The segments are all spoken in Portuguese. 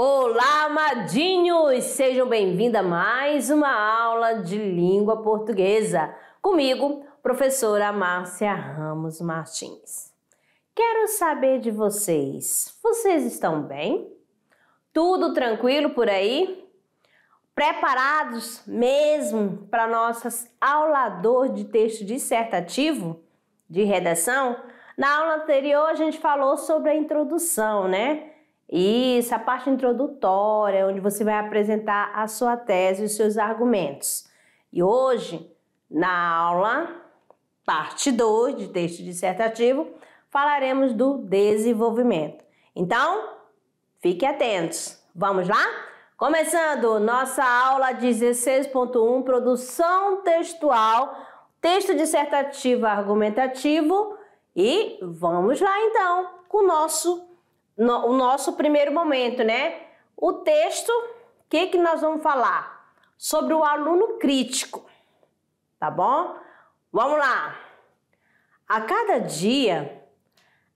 Olá, amadinhos! Sejam bem-vindos a mais uma aula de língua portuguesa. Comigo, professora Márcia Ramos Martins. Quero saber de vocês. Vocês estão bem? Tudo tranquilo por aí? Preparados mesmo para nossas aulas de texto dissertativo, de redação? Na aula anterior a gente falou sobre a introdução, né? Isso, a parte introdutória, onde você vai apresentar a sua tese e os seus argumentos. E hoje, na aula, parte 2 de texto dissertativo, falaremos do desenvolvimento. Então, fiquem atentos. Vamos lá? Começando nossa aula 16.1, produção textual, texto dissertativo argumentativo. E vamos lá então com o nosso primeiro momento, né? O texto, o que nós vamos falar? Sobre o aluno crítico, tá bom? Vamos lá! A cada dia,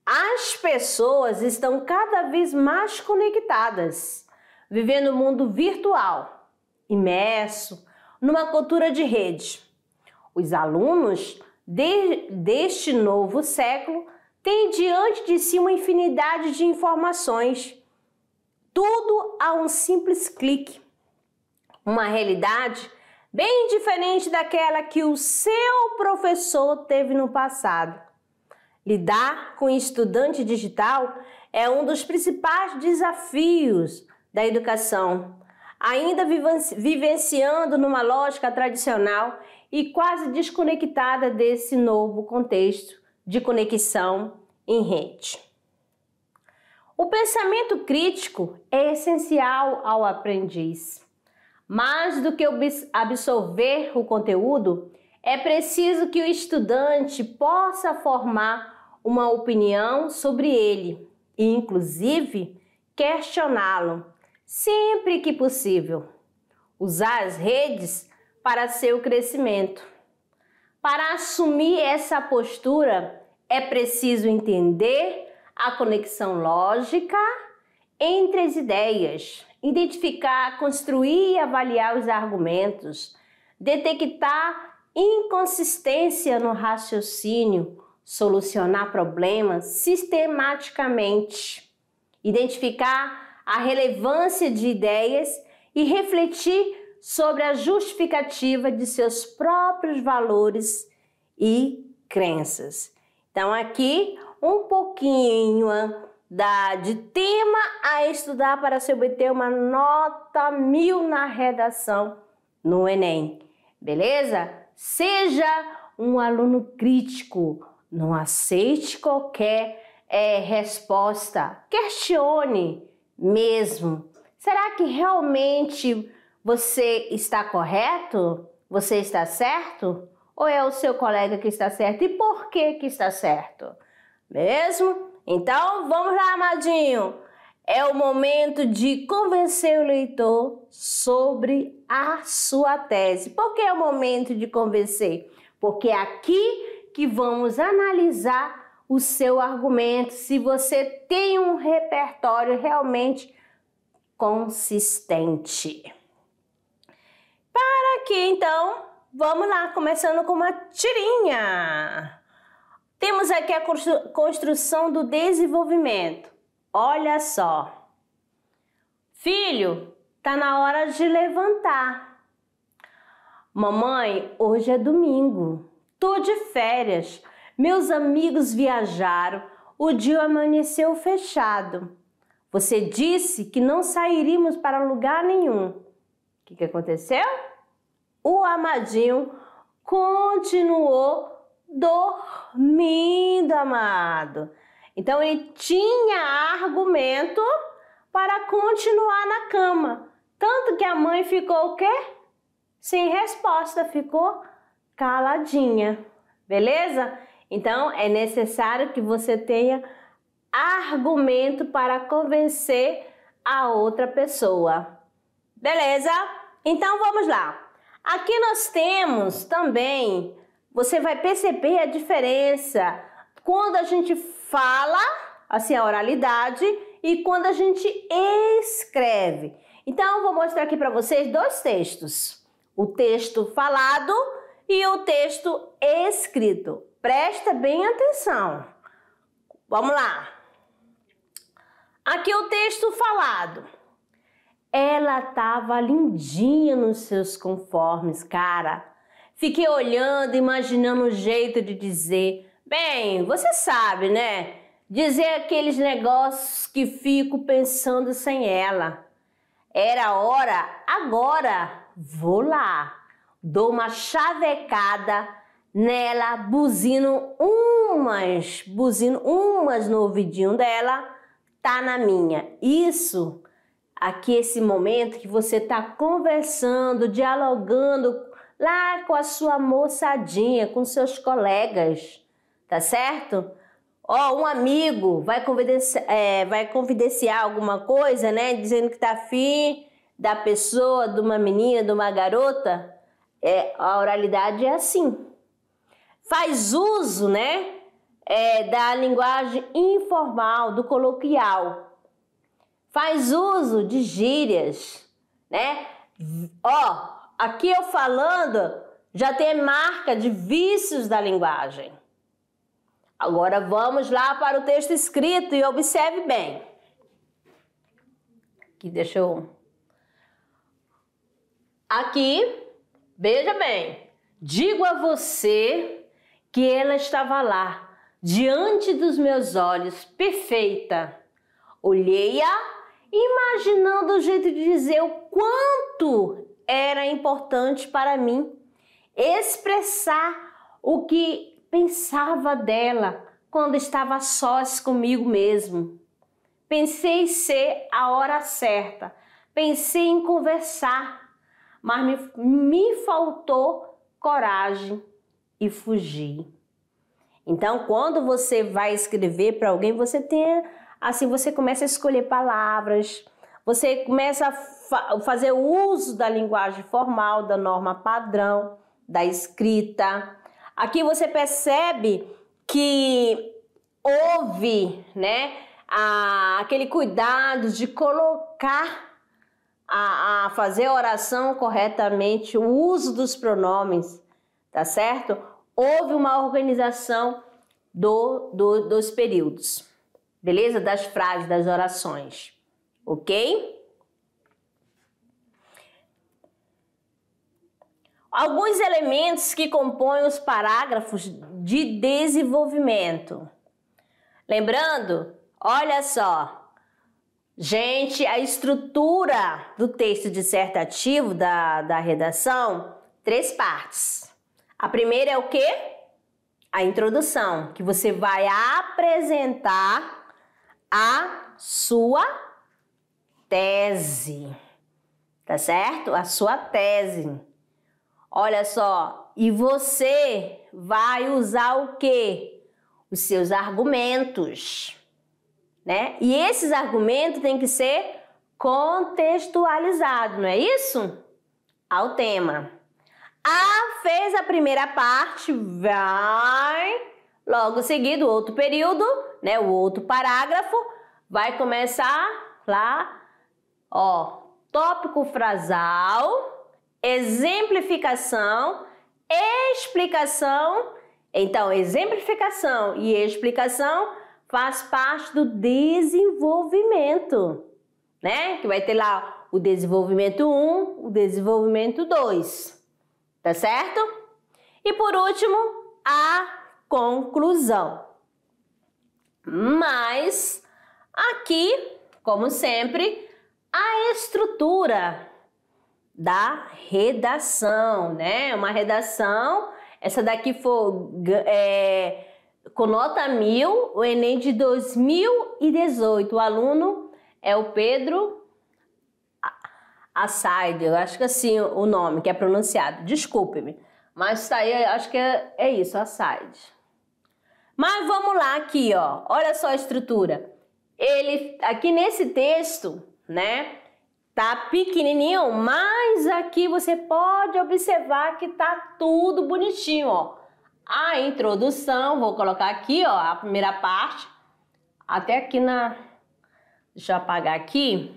as pessoas estão cada vez mais conectadas, vivendo um mundo virtual, imerso numa cultura de rede. Os alunos deste novo século têm diante de si uma infinidade de informações, tudo a um simples clique. Uma realidade bem diferente daquela que o seu professor teve no passado. Lidar com o estudante digital é um dos principais desafios da educação, ainda vivenciando numa lógica tradicional e quase desconectada desse novo contexto de conexão em rede. O pensamento crítico é essencial ao aprendiz. Mais do que absorver o conteúdo, é preciso que o estudante possa formar uma opinião sobre ele e, inclusive, questioná-lo sempre que possível. Usar as redes para seu crescimento. Para assumir essa postura, é preciso entender a conexão lógica entre as ideias, identificar, construir e avaliar os argumentos, detectar inconsistência no raciocínio, solucionar problemas sistematicamente, identificar a relevância de ideias e refletir sobre a justificativa de seus próprios valores e crenças. Então, aqui um pouquinho de tema a estudar para se obter uma nota 1000 na redação no Enem. Beleza? Seja um aluno crítico, não aceite qualquer resposta. Questione mesmo. Será que realmente você está correto? Você está certo? Ou é o seu colega que está certo? E por que está certo? Mesmo? Então, vamos lá, amadinho. É o momento de convencer o leitor sobre a sua tese. Por que é o momento de convencer? Porque é aqui que vamos analisar o seu argumento, se você tem um repertório realmente consistente. Para aqui, então, vamos lá, começando com uma tirinha. Temos aqui a construção do desenvolvimento. Olha só. Filho, tá na hora de levantar. Mamãe, hoje é domingo. Tô de férias. Meus amigos viajaram. O dia amanheceu fechado. Você disse que não sairíamos para lugar nenhum. O que aconteceu? O amadinho continuou dormindo, amado. Então, ele tinha argumento para continuar na cama. Tanto que a mãe ficou o quê? Sem resposta, ficou caladinha. Beleza? Então, é necessário que você tenha argumento para convencer a outra pessoa. Beleza? Então vamos lá. Aqui nós temos também, você vai perceber a diferença quando a gente fala, assim, a oralidade e quando a gente escreve. Então, eu vou mostrar aqui para vocês dois textos. O texto falado e o texto escrito. Presta bem atenção. Vamos lá. Aqui o texto falado. Ela estava lindinha nos seus conformes, cara. Fiquei olhando, imaginando o jeito de dizer. Bem, você sabe, né? Dizer aqueles negócios que fico pensando sem ela. Era hora, agora vou lá. Dou uma chavecada nela, buzino umas no ouvidinho dela, tá na minha. Isso, aqui esse momento que você tá conversando, dialogando lá com a sua moçadinha, com seus colegas, tá certo? Ó, um amigo vai confidenciar alguma coisa, né? Dizendo que tá afim da pessoa, de uma menina, de uma garota. A oralidade é assim. Faz uso, né? Da linguagem informal, do coloquial. Faz uso de gírias, né? Ó, aqui eu falando já tem marca de vícios da linguagem. Agora vamos lá para o texto escrito e observe bem. Aqui, deixa eu... Aqui, veja bem. Digo a você que ela estava lá, diante dos meus olhos, perfeita. Olhei-a, imaginando o jeito de dizer o quanto era importante para mim expressar o que pensava dela quando estava sós comigo mesmo. Pensei em ser a hora certa, pensei em conversar, mas me faltou coragem e fugi. Então, quando você vai escrever para alguém, você começa a escolher palavras, você começa a fazer uso da linguagem formal, da norma padrão, da escrita. Aqui você percebe que houve, né, aquele cuidado de colocar, a fazer a oração corretamente, o uso dos pronomes, tá certo? Houve uma organização dos períodos, beleza? Das frases, das orações, ok? Alguns elementos que compõem os parágrafos de desenvolvimento. Lembrando, olha só, gente, a estrutura do texto dissertativo da redação, 3 partes. A primeira é o quê? A introdução, que você vai apresentar a sua tese, tá certo? A sua tese. Olha só, e você vai usar o quê? Os seus argumentos, né? E esses argumentos têm que ser contextualizados, não é isso? Ao tema. Fez a primeira parte, vai logo seguido, outro período, né? O outro parágrafo, vai começar lá, ó, tópico frasal, exemplificação, explicação. Então, exemplificação e explicação faz parte do desenvolvimento, né? Que vai ter lá o desenvolvimento 1, o desenvolvimento 2, tá certo? E por último, a conclusão. Mas aqui, como sempre, a estrutura da redação, né? Uma redação, essa daqui foi com nota 1000, o Enem de 2018. O aluno é o Pedro Assaide, eu acho que assim o nome que é pronunciado, desculpe-me, mas tá aí, acho que é isso, Assaide. Mas vamos lá aqui, ó, olha só a estrutura. Ele, aqui nesse texto, né? Tá pequenininho, mas aqui você pode observar que tá tudo bonitinho, ó. A introdução, vou colocar aqui, ó, a primeira parte, até aqui Deixa eu apagar aqui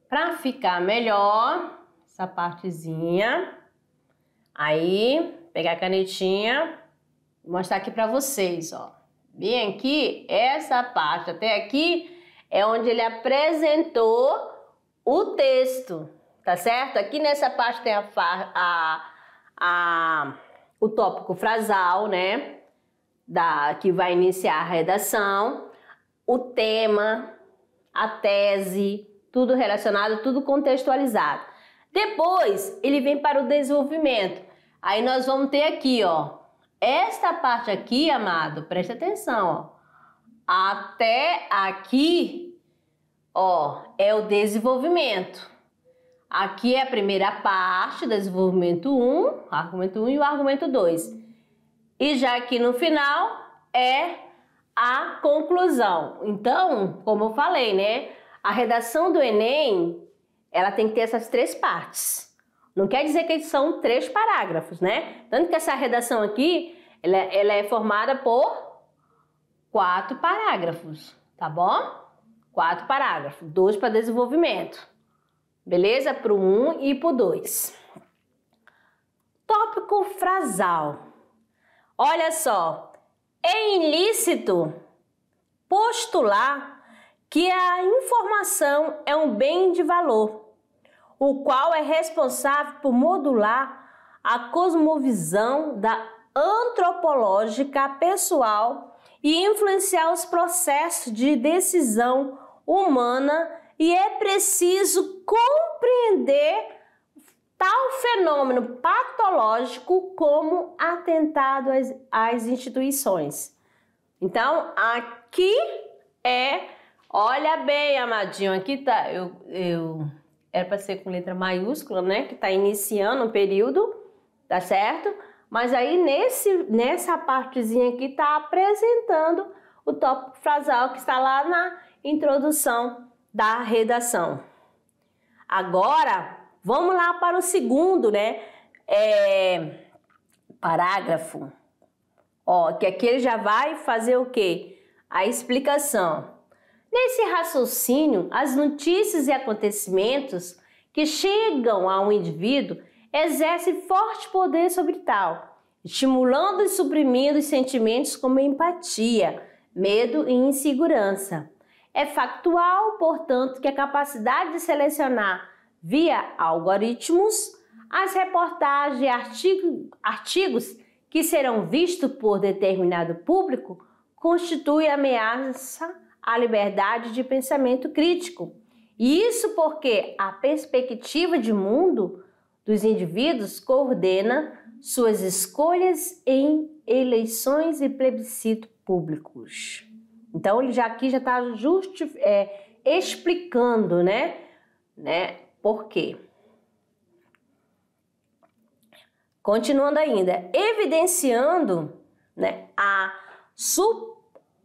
para ficar melhor essa partezinha. Aí, pegar a canetinha, mostrar aqui para vocês, ó. Bem aqui, essa parte até aqui é onde ele apresentou o texto, tá certo? Aqui nessa parte tem o tópico frasal, né? Que vai iniciar a redação, o tema, a tese, tudo relacionado, tudo contextualizado. Depois, ele vem para o desenvolvimento. Aí nós vamos ter aqui, ó, esta parte aqui, amado, presta atenção, ó. Até aqui, ó, é o desenvolvimento. Aqui é a primeira parte, desenvolvimento 1, argumento 1 e o argumento 2. E já aqui no final é a conclusão. Então, como eu falei, né? A redação do Enem, ela tem que ter essas 3 partes. Não quer dizer que são 3 parágrafos, né? Tanto que essa redação aqui, ela é formada por 4 parágrafos, tá bom? 4 parágrafos, 2 para desenvolvimento. Beleza? Para o 1 e para o 2. Tópico frasal. Olha só, é ilícito postular que a informação é um bem de valor, o qual é responsável por modular a cosmovisão antropológica pessoal e influenciar os processos de decisão humana, e é preciso compreender tal fenômeno patológico como atentado às instituições. Então, aqui olha bem, amadinho, aqui tá, era para ser com letra maiúscula, né, que tá iniciando o período, tá certo? Mas aí nessa partezinha aqui tá apresentando o tópico frasal que está lá na introdução da redação. Agora, vamos lá para o segundo, né, parágrafo. Ó, que aqui ele já vai fazer o quê? A explicação. Nesse raciocínio, as notícias e acontecimentos que chegam a um indivíduo exercem forte poder sobre tal, estimulando e suprimindo os sentimentos como empatia, medo e insegurança. É factual, portanto, que a capacidade de selecionar via algoritmos as reportagens e artigos que serão vistos por determinado público constitui ameaça à liberdade de pensamento crítico. E isso porque a perspectiva de mundo dos indivíduos coordena suas escolhas em eleições e plebiscitos públicos. Então, ele aqui já está explicando, né? Por quê? Continuando ainda, evidenciando, né,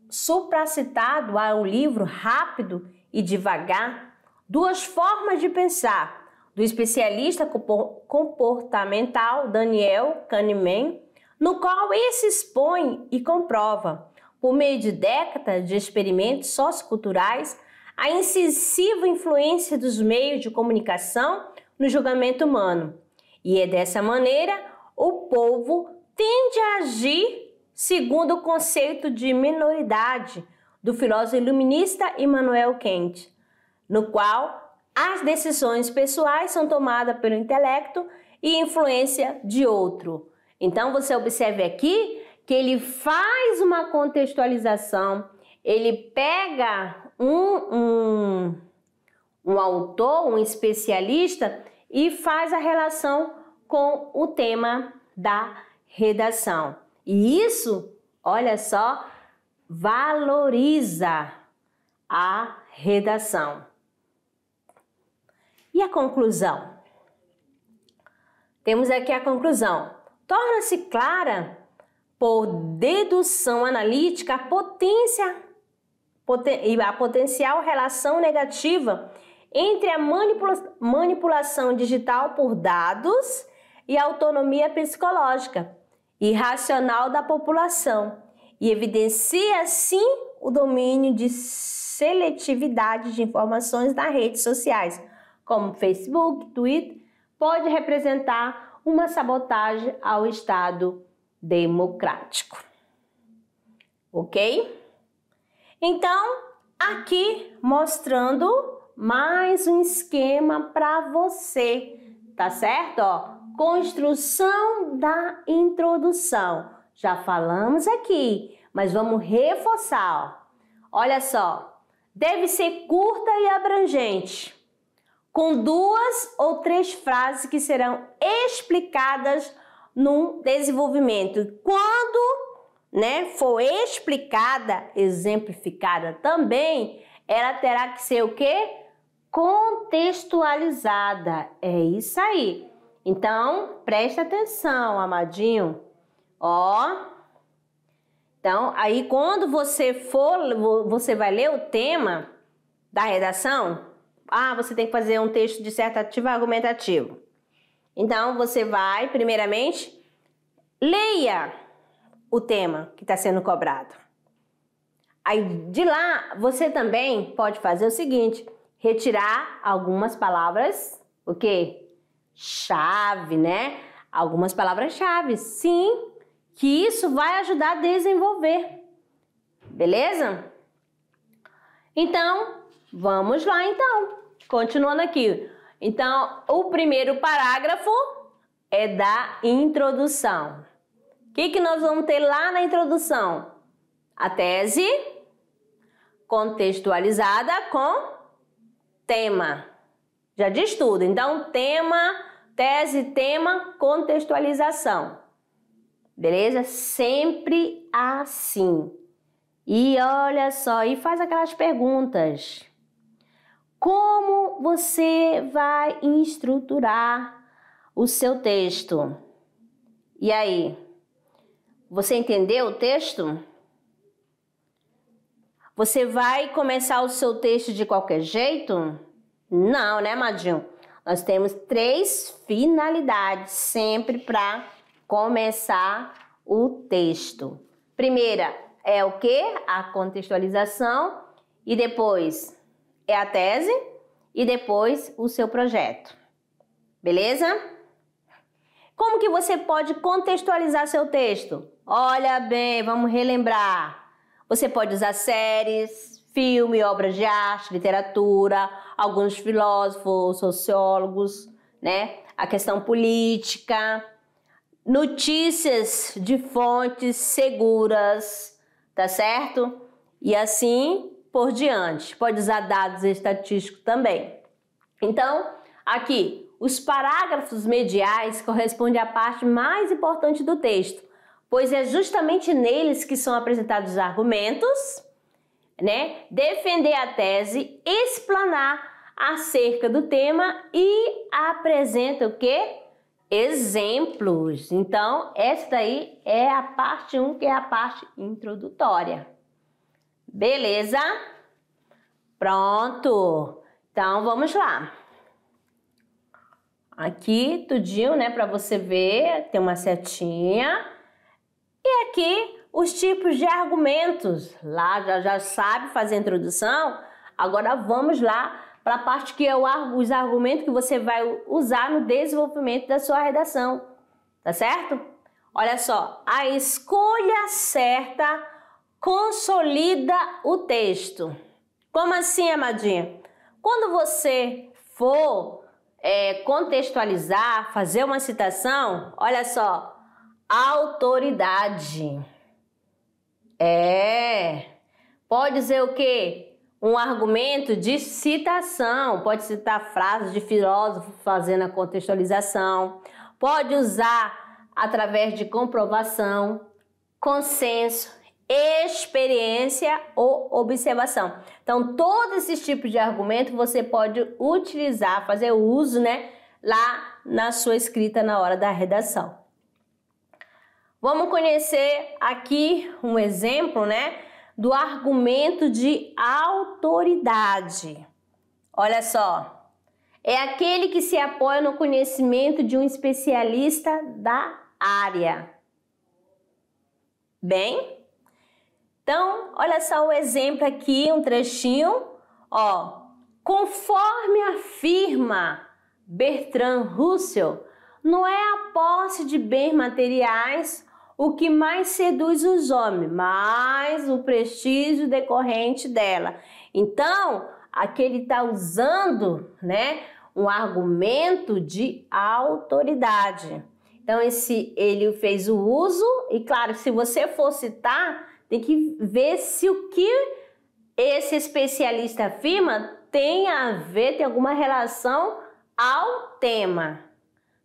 supracitado ao livro Rápido e Devagar, 2 formas de pensar do especialista comportamental Daniel Kahneman, no qual esse expõe e comprova, por meio de décadas de experimentos socioculturais, a incisiva influência dos meios de comunicação no julgamento humano. E é dessa maneira o povo tende a agir segundo o conceito de minoridade do filósofo iluminista Immanuel Kant, no qual as decisões pessoais são tomadas pelo intelecto e influência de outro. Então você observe aqui que ele faz uma contextualização, ele pega um autor, um especialista e faz a relação com o tema da redação. E isso, olha só, valoriza a redação. E a conclusão? Temos aqui a conclusão. Torna-se clara, por dedução analítica, a potencial relação negativa entre a manipulação digital por dados e a autonomia psicológica e racional da população, e evidencia, assim, o domínio de seletividade de informações nas redes sociais, como Facebook, Twitter, pode representar uma sabotagem ao Estado democrático. Ok? Então, aqui mostrando mais um esquema para você, tá certo? Ó, construção da introdução. Já falamos aqui, mas vamos reforçar. Ó. Olha só, deve ser curta e abrangente, com 2 ou 3 frases que serão explicadas no desenvolvimento. Quando for explicada, exemplificada também, ela terá que ser o quê? Contextualizada. É isso aí. Então, preste atenção, amadinho. Ó. Então, aí quando você vai ler o tema da redação, você tem que fazer um texto dissertativo argumentativo. Então, você vai, primeiramente, leia o tema que está sendo cobrado. Aí, de lá, você também pode fazer o seguinte, retirar algumas palavras, o quê? Chave, né? Algumas palavras-chave, sim, que isso vai ajudar a desenvolver. Beleza? Então, vamos lá então. Continuando aqui. Então, o primeiro parágrafo é da introdução. O que nós vamos ter lá na introdução? A tese contextualizada com tema. Já diz tudo. Então, tema, tese, tema, contextualização. Beleza? Sempre assim. E olha só, e faz aquelas perguntas. Como você vai estruturar o seu texto? E aí? Você entendeu o texto? Você vai começar o seu texto de qualquer jeito? Não, né, Madinho? Nós temos 3 finalidades sempre para começar o texto. Primeira é o quê? A contextualização e depois é a tese e depois o seu projeto. Beleza? Como que você pode contextualizar seu texto? Olha bem, vamos relembrar. Você pode usar séries, filme, obras de arte, literatura, alguns filósofos, sociólogos, né? A questão política, notícias de fontes seguras, tá certo? E assim por diante. Pode usar dados estatísticos também. Então, aqui, os parágrafos mediais correspondem à parte mais importante do texto, pois é justamente neles que são apresentados os argumentos, né? Defender a tese, explanar acerca do tema e apresenta o quê? Exemplos. Então, essa daí é a parte 1, que é a parte introdutória. Beleza? Pronto. Então, vamos lá. Aqui, tudinho, né, para você ver, tem uma setinha. E aqui, os tipos de argumentos. Lá já sabe fazer a introdução. Agora, vamos lá para a parte que é os argumentos que você vai usar no desenvolvimento da sua redação. Tá certo? Olha só, a escolha certa consolida o texto. Como assim, amadinha? Quando você for contextualizar, fazer uma citação, olha só, autoridade. Pode dizer o quê? Um argumento de citação, pode citar frases de filósofo fazendo a contextualização, pode usar através de comprovação, consenso, experiência ou observação. Então, todos esses tipos de argumento você pode utilizar, fazer uso, né, lá na sua escrita na hora da redação. Vamos conhecer aqui um exemplo, né, do argumento de autoridade. Olha só, é aquele que se apoia no conhecimento de um especialista da área. Bem, Então, olha só o exemplo aqui, um trechinho, ó. Conforme afirma Bertrand Russell, não é a posse de bens materiais o que mais seduz os homens, mas o prestígio decorrente dela. Então, aqui ele está usando, né, um argumento de autoridade. Então, ele fez o uso, e claro, se você for citar, tem que ver se o que esse especialista afirma tem a ver, tem alguma relação ao tema,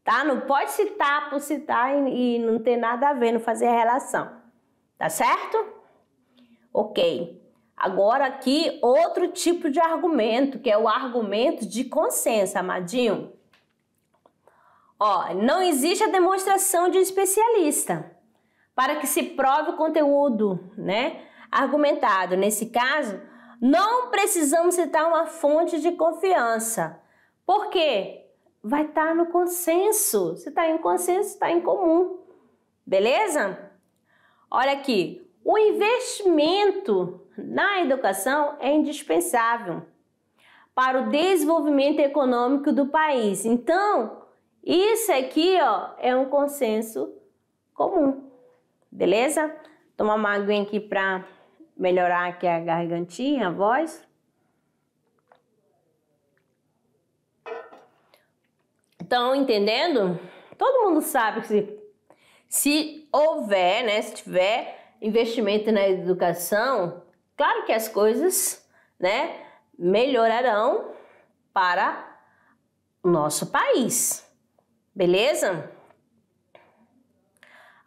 tá? Não pode citar por citar e não ter nada a ver, não fazer a relação, tá certo? Ok. Agora aqui, outro tipo de argumento, que é o argumento de consenso, amadinho. Ó, não existe a demonstração de um especialista para que se prove o conteúdo, né, argumentado. Nesse caso, não precisamos citar uma fonte de confiança. Por quê? Vai estar no consenso. Se está em consenso, está em comum. Beleza? Olha aqui. O investimento na educação é indispensável para o desenvolvimento econômico do país. Então, isso aqui, ó, é um consenso comum. Beleza? Tomar uma aguinha aqui para melhorar aqui a gargantinha, a voz. Estão entendendo? Todo mundo sabe que se houver, né, se tiver investimento na educação, claro que as coisas, né, melhorarão para o nosso país. Beleza?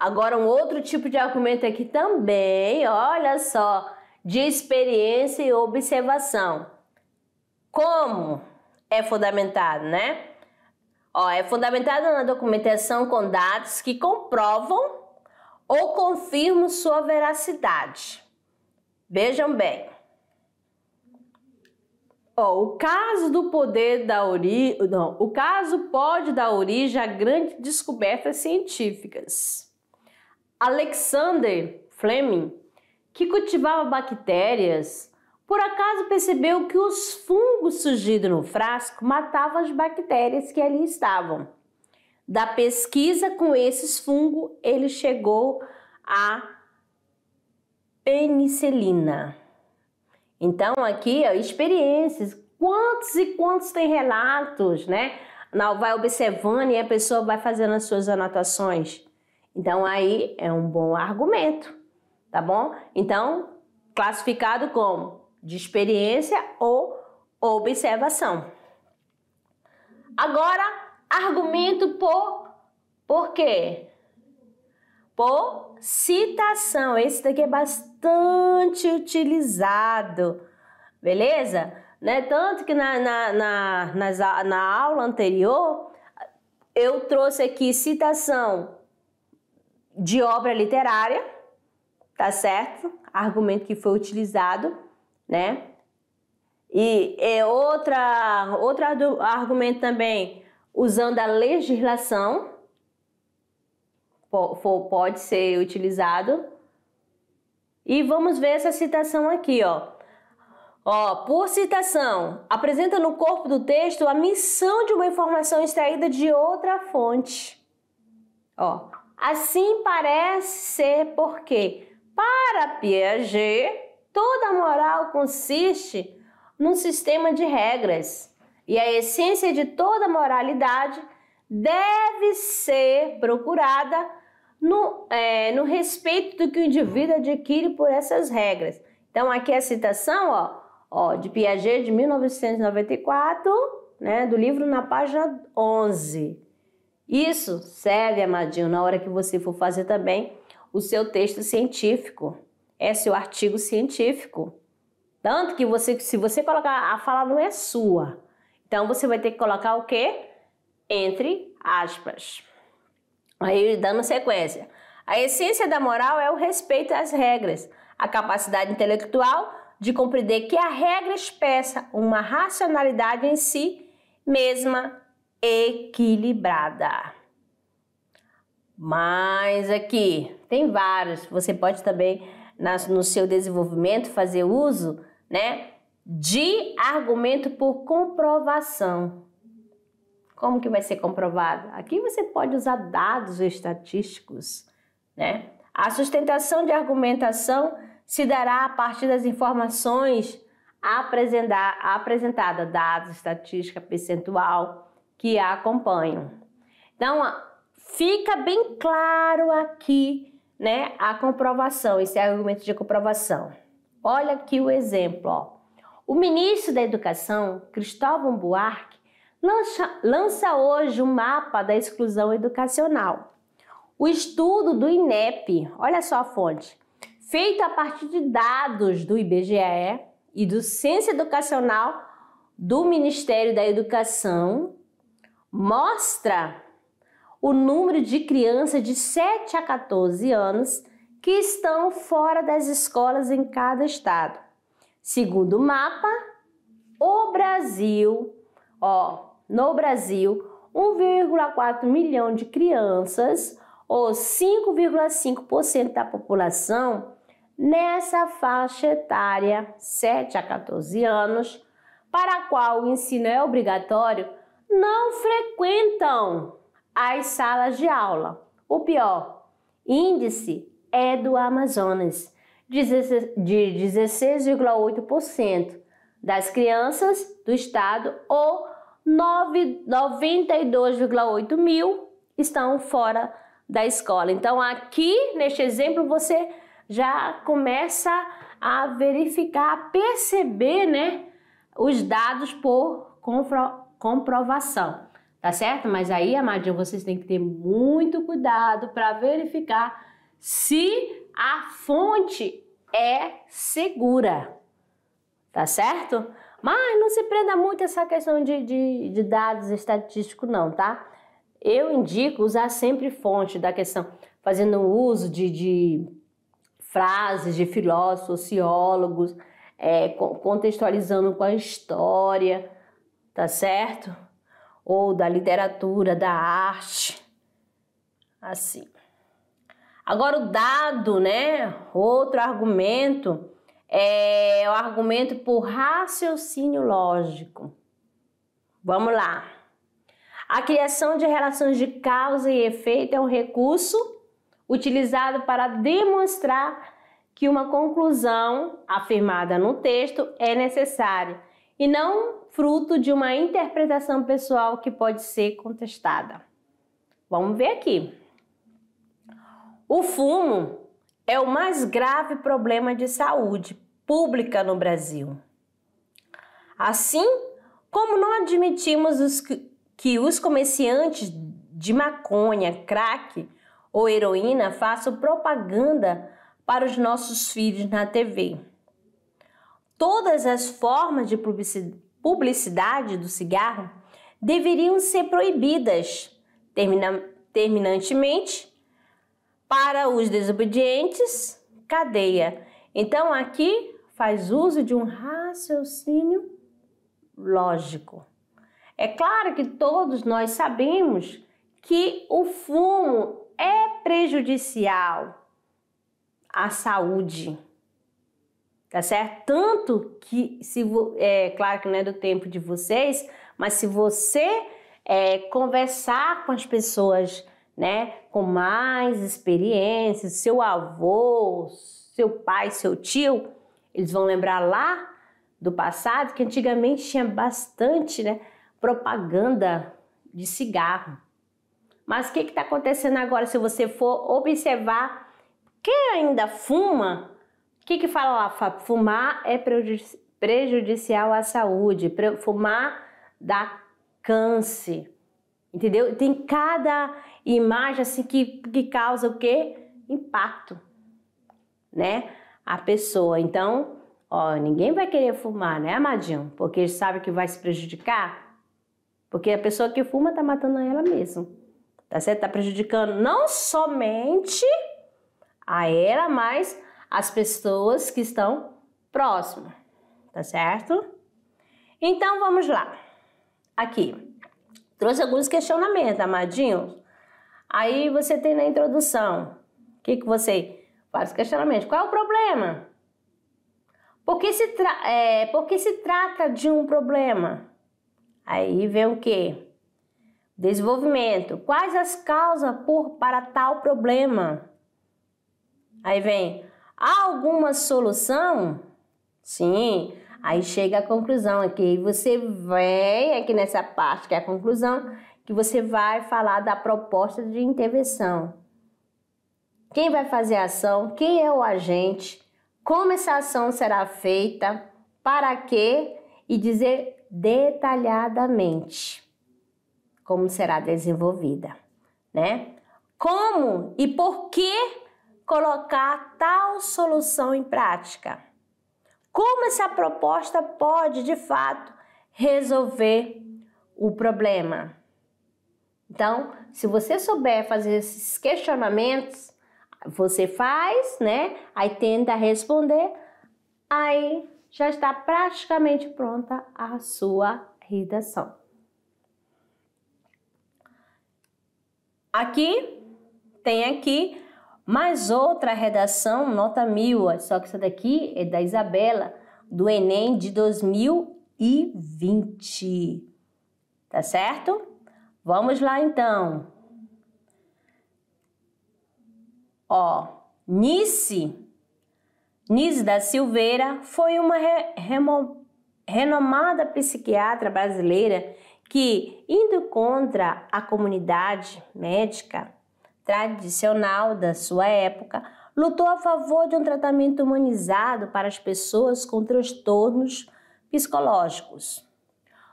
Agora, um outro tipo de argumento aqui também, olha só, de experiência e observação. Como é fundamentado, né? Ó, é fundamentado na documentação com dados que comprovam ou confirmam sua veracidade. Vejam bem. Ó, o caso pode dar origem a grandes descobertas científicas. Alexander Fleming, que cultivava bactérias, por acaso percebeu que os fungos surgidos no frasco matavam as bactérias que ali estavam. Da pesquisa com esses fungos, ele chegou à penicilina. Então, aqui, ó, experiências, quantos e quantos tem relatos, né? Vai observando e a pessoa vai fazendo as suas anotações. Então, aí é um bom argumento, tá bom? Então, classificado como de experiência ou observação. Agora, argumento por quê? Por citação. Esse daqui é bastante utilizado, beleza? Né? Tanto que na aula anterior, eu trouxe aqui citação de obra literária, tá certo? Argumento que foi utilizado, né? E outro argumento também, usando a legislação, pode ser utilizado. E vamos ver essa citação aqui, ó. Ó, por citação, apresenta no corpo do texto a missão de uma informação extraída de outra fonte. Ó, assim parece ser porque, para Piaget, toda moral consiste num sistema de regras e a essência de toda moralidade deve ser procurada no respeito do que o indivíduo adquire por essas regras. Então, aqui a citação, ó, de Piaget, de 1994, né, do livro na página 11. Isso serve, amadinho, na hora que você for fazer também o seu texto científico. É seu artigo científico. Tanto que se você colocar, a fala não é sua. Então, você vai ter que colocar o quê? Entre aspas. Aí, dando sequência. A essência da moral é o respeito às regras, a capacidade intelectual de compreender que a regra expressa uma racionalidade em si mesma equilibrada. Mas aqui, tem vários. Você pode também no seu desenvolvimento, fazer uso, né, de argumento por comprovação. Como que vai ser comprovado? Aqui você pode usar dados estatísticos, né? A sustentação de argumentação se dará a partir das informações apresentadas, dados, estatística, percentual que a acompanham. Então, fica bem claro aqui, né, a comprovação, esse argumento de comprovação. Olha aqui o exemplo, ó. O ministro da Educação, Cristóvão Buarque, lança hoje um mapa da exclusão educacional. O estudo do INEP, olha só a fonte, feito a partir de dados do IBGE e do Censo Educacional do Ministério da Educação, mostra o número de crianças de 7 a 14 anos que estão fora das escolas em cada estado. Segundo o mapa, no Brasil, 1,4 milhão de crianças, ou 5,5% da população, nessa faixa etária, 7 a 14 anos, para a qual o ensino é obrigatório, não frequentam as salas de aula. O pior índice é do Amazonas, de 16,8% das crianças do estado, ou 92,8 mil estão fora da escola. Então, aqui neste exemplo, você já começa a verificar, a perceber, né, os dados por comprovação, tá certo? Mas aí, amadinho, vocês têm que ter muito cuidado para verificar se a fonte é segura, tá certo? Mas não se prenda muito a essa questão de dados estatísticos não, tá? Eu indico usar sempre fonte da questão, fazendo uso de frases de filósofos, sociólogos, contextualizando com a história, tá certo? Ou da literatura, da arte, assim. Agora o dado, né? Outro argumento é o argumento por raciocínio lógico. Vamos lá. A criação de relações de causa e efeito é um recurso utilizado para demonstrar que uma conclusão afirmada no texto é necessária e não fruto de uma interpretação pessoal que pode ser contestada. Vamos ver aqui. O fumo é o mais grave problema de saúde pública no Brasil. Assim como não admitimos que os comerciantes de maconha, crack ou heroína façam propaganda para os nossos filhos na TV. Todas as formas de publicidade do cigarro deveriam ser proibidas terminantemente. Para os desobedientes, cadeia. Então, aqui faz uso de um raciocínio lógico. É claro que todos nós sabemos que o fumo é prejudicial à saúde, tá certo? Tanto que, claro que não é do tempo de vocês, mas se você conversar com as pessoas, né, com mais experiência, seu avô, seu pai, seu tio, eles vão lembrar lá do passado que antigamente tinha bastante, né, propaganda de cigarro. Mas o que está acontecendo agora? Se você for observar, quem ainda fuma, o que fala lá? Fumar é prejudicial à saúde, fumar dá câncer. Entendeu? Tem cada imagem assim que causa o quê? Impacto, né? A pessoa. Então, ó, ninguém vai querer fumar, né, amadinho? Porque sabe que vai se prejudicar. Porque a pessoa que fuma tá matando ela mesma. Tá certo? Tá prejudicando não somente a ela, mas as pessoas que estão próximas. Tá certo? Então, vamos lá. Aqui. Trouxe alguns questionamentos, amadinhos. Aí você tem na introdução. O que você Vários questionamentos. Qual é o problema? Por que se trata de um problema? Aí vem o quê? Desenvolvimento. Quais as causas para tal problema? Aí vem, há alguma solução? Sim. Aí chega a conclusão aqui. Você vem aqui nessa parte que é a conclusão, que você vai falar da proposta de intervenção. Quem vai fazer a ação? Quem é o agente? Como essa ação será feita? Para quê? E dizer detalhadamente como será desenvolvida, né? Como e por que colocar tal solução em prática? Como essa proposta pode, de fato, resolver o problema? Então, se você souber fazer esses questionamentos, você faz, né? Aí tenta responder, aí já está praticamente pronta a sua redação. Tem aqui mais outra redação, nota 1000, só que essa daqui é da Isabela, do Enem de 2020. Tá certo? Vamos lá então. Nice da Silveira foi uma renomada psiquiatra brasileira que, indo contra a comunidade médica tradicional da sua época, lutou a favor de um tratamento humanizado para as pessoas com transtornos psicológicos.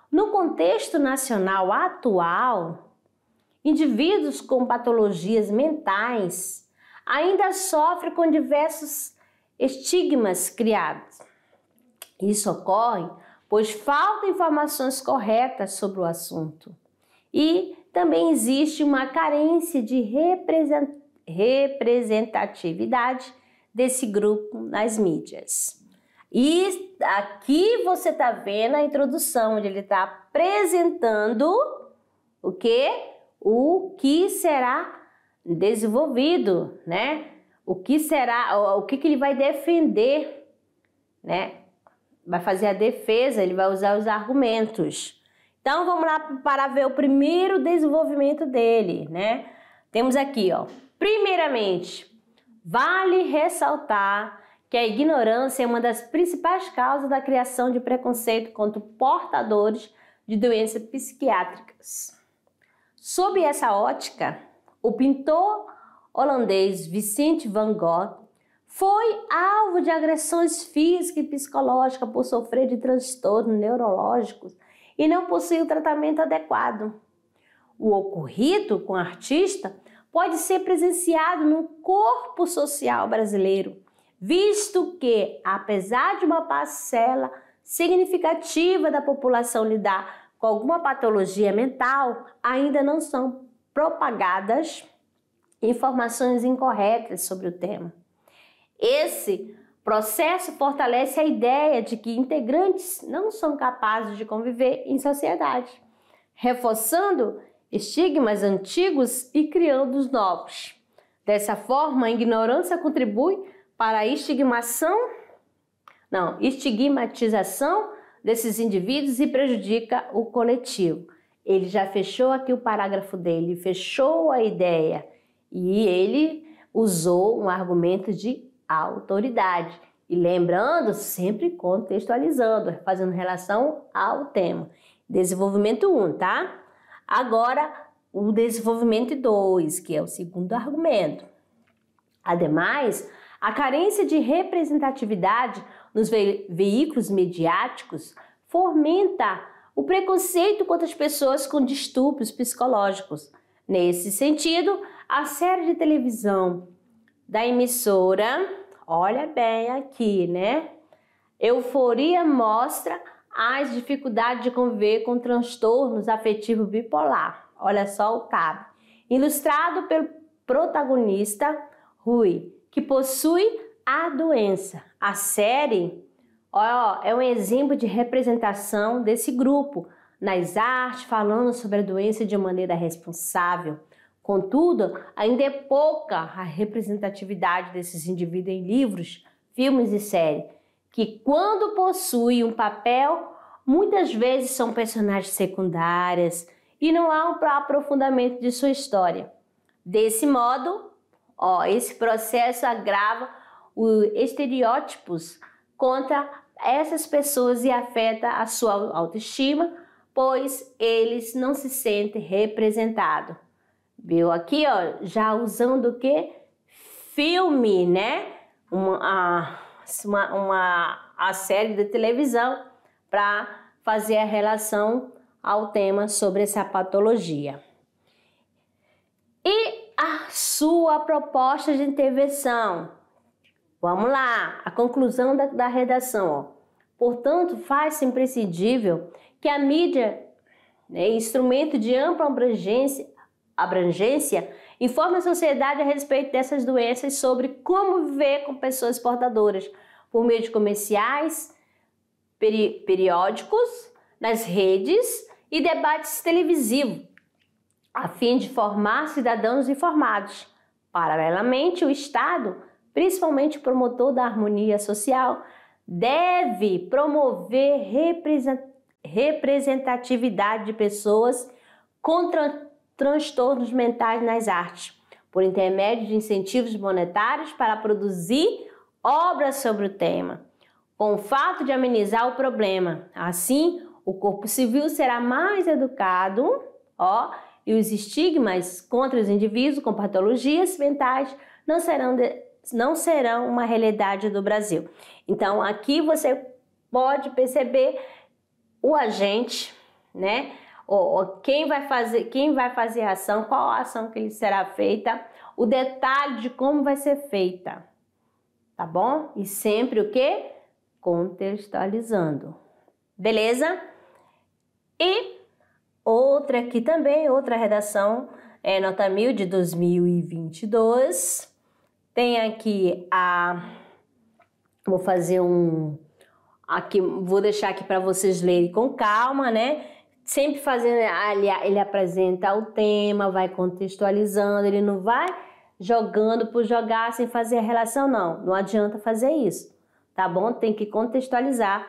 No contexto nacional atual, indivíduos com patologias mentais ainda sofrem com diversos estigmas criados. Isso ocorre pois faltam informações corretas sobre o assunto. E também existe uma carência de representatividade desse grupo nas mídias. E aqui você está vendo a introdução, onde ele está apresentando o que será desenvolvido, né? O que ele vai defender, né? Vai fazer a defesa, ele vai usar os argumentos. Então, vamos lá para ver o primeiro desenvolvimento dele, né? Temos aqui, primeiramente, vale ressaltar que a ignorância é uma das principais causas da criação de preconceito contra portadores de doenças psiquiátricas. Sob essa ótica, o pintor holandês Vincent van Gogh foi alvo de agressões físicas e psicológicas por sofrer de transtornos neurológicos e não possuir o tratamento adequado. O ocorrido com o artista pode ser presenciado no corpo social brasileiro, visto que, apesar de uma parcela significativa da população lidar com alguma patologia mental, ainda não são propagadas informações incorretas sobre o tema. Esse processo fortalece a ideia de que integrantes não são capazes de conviver em sociedade, reforçando estigmas antigos e criando os novos. Dessa forma, a ignorância contribui para a estigmatização desses indivíduos e prejudica o coletivo. Ele já fechou aqui o parágrafo dele, fechou a ideia e ele usou um argumento de autoridade. E lembrando, sempre contextualizando, fazendo relação ao tema. Desenvolvimento 1, tá? Agora, o desenvolvimento 2, que é o segundo argumento. Ademais, a carência de representatividade nos veículos mediáticos fomenta o preconceito contra as pessoas com distúrbios psicológicos. Nesse sentido, a série de televisão da emissora, olha bem aqui, né? Euforia mostra as dificuldades de conviver com transtornos afetivos bipolar. Olha só o tab. Ilustrado pelo protagonista Rui, que possui a doença. A série é um exemplo de representação desse grupo nas artes, falando sobre a doença de maneira responsável, Contudo, ainda é pouca a representatividade desses indivíduos em livros, filmes e séries, que quando possuem um papel, muitas vezes são personagens secundárias e não há um aprofundamento de sua história. Desse modo, esse processo agrava os estereótipos contra essas pessoas e afeta a sua autoestima, pois eles não se sentem representados. Viu aqui, já usando o que? Filme, né? A série de televisão para fazer a relação ao tema sobre essa patologia. E a sua proposta de intervenção? Vamos lá, a conclusão da redação. Portanto, faz-se imprescindível que a mídia, instrumento de ampla abrangência, informe a sociedade a respeito dessas doenças sobre como viver com pessoas portadoras, por meio de comerciais, periódicos, nas redes e debates televisivos, a fim de formar cidadãos informados. Paralelamente, o Estado, principalmente o promotor da harmonia social, deve promover representatividade de pessoas com transtornos mentais nas artes, por intermédio de incentivos monetários para produzir obras sobre o tema, com o fato de amenizar o problema. Assim, o corpo civil será mais educado, e os estigmas contra os indivíduos com patologias mentais não serão uma realidade do Brasil. Então, aqui você pode perceber o agente, né? Quem vai fazer a ação, qual a ação que ele será feita, o detalhe de como vai ser feita, tá bom? E sempre o quê? Contextualizando. Beleza? E outra aqui também, outra redação, nota 1000 de 2022. Tem aqui vou fazer vou deixar aqui para vocês lerem com calma, né? Sempre fazendo, ele apresenta o tema, vai contextualizando, ele não vai jogando por jogar sem fazer a relação, não adianta fazer isso, tá bom? Tem que contextualizar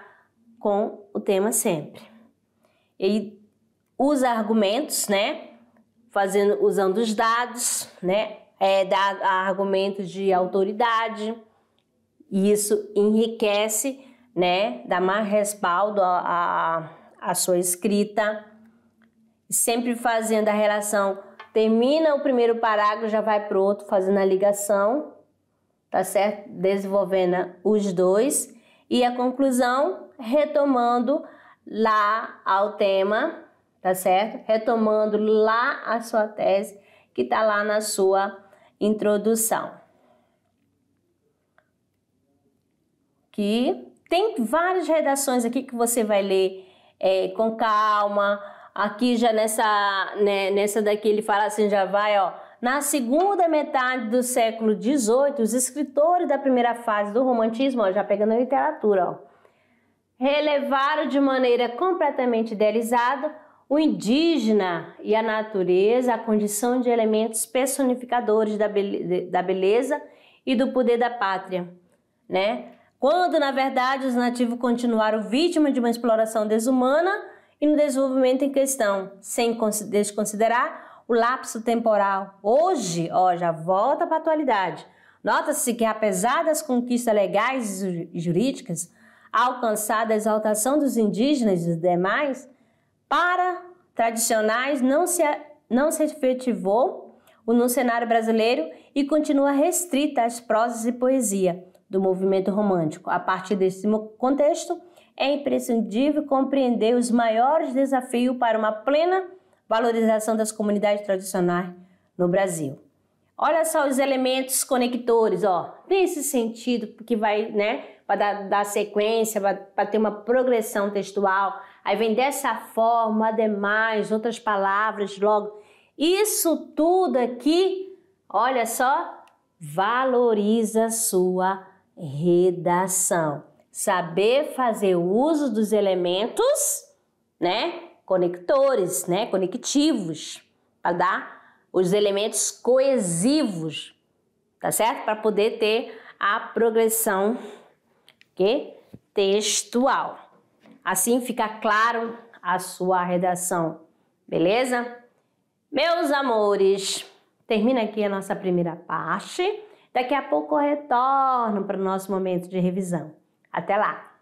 com o tema sempre. Ele usa argumentos, né? Usando os dados, né? Dá argumentos de autoridade, e isso enriquece, né? Dá mais respaldo a sua escrita, sempre fazendo a relação, termina o primeiro parágrafo, já vai para o outro, fazendo a ligação, tá certo? Desenvolvendo os dois, e a conclusão, retomando lá ao tema, tá certo? Retomando lá a sua tese, que tá lá na sua introdução. Que tem várias redações aqui que você vai ler com calma. Aqui já nessa daqui ele fala assim, já vai, na segunda metade do século XVIII, os escritores da primeira fase do romantismo, já pegando a literatura, relevaram de maneira completamente idealizada o indígena e a natureza, a condição de elementos personificadores da beleza e do poder da pátria, né? Quando, na verdade, os nativos continuaram vítimas de uma exploração desumana e no desenvolvimento em questão, sem desconsiderar o lapso temporal. Hoje, já volta para a atualidade. Nota-se que, apesar das conquistas legais e jurídicas, alcançada a exaltação dos indígenas e dos demais, para tradicionais não se efetivou no cenário brasileiro e continua restrita às prosas e poesia do movimento romântico. A partir desse contexto, é imprescindível compreender os maiores desafios para uma plena valorização das comunidades tradicionais no Brasil. Olha só os elementos conectores, nesse sentido, que vai, para dar sequência, para ter uma progressão textual. Aí vem dessa forma, ademais, outras palavras, logo. Isso tudo aqui, olha só, valoriza sua redação. Saber fazer uso dos elementos, conectores, conectivos, para dar os elementos coesivos, tá certo? Para poder ter a progressão textual. Assim fica claro a sua redação, beleza? Meus amores, termina aqui a nossa primeira parte. Daqui a pouco eu retorno para o nosso momento de revisão. Até lá!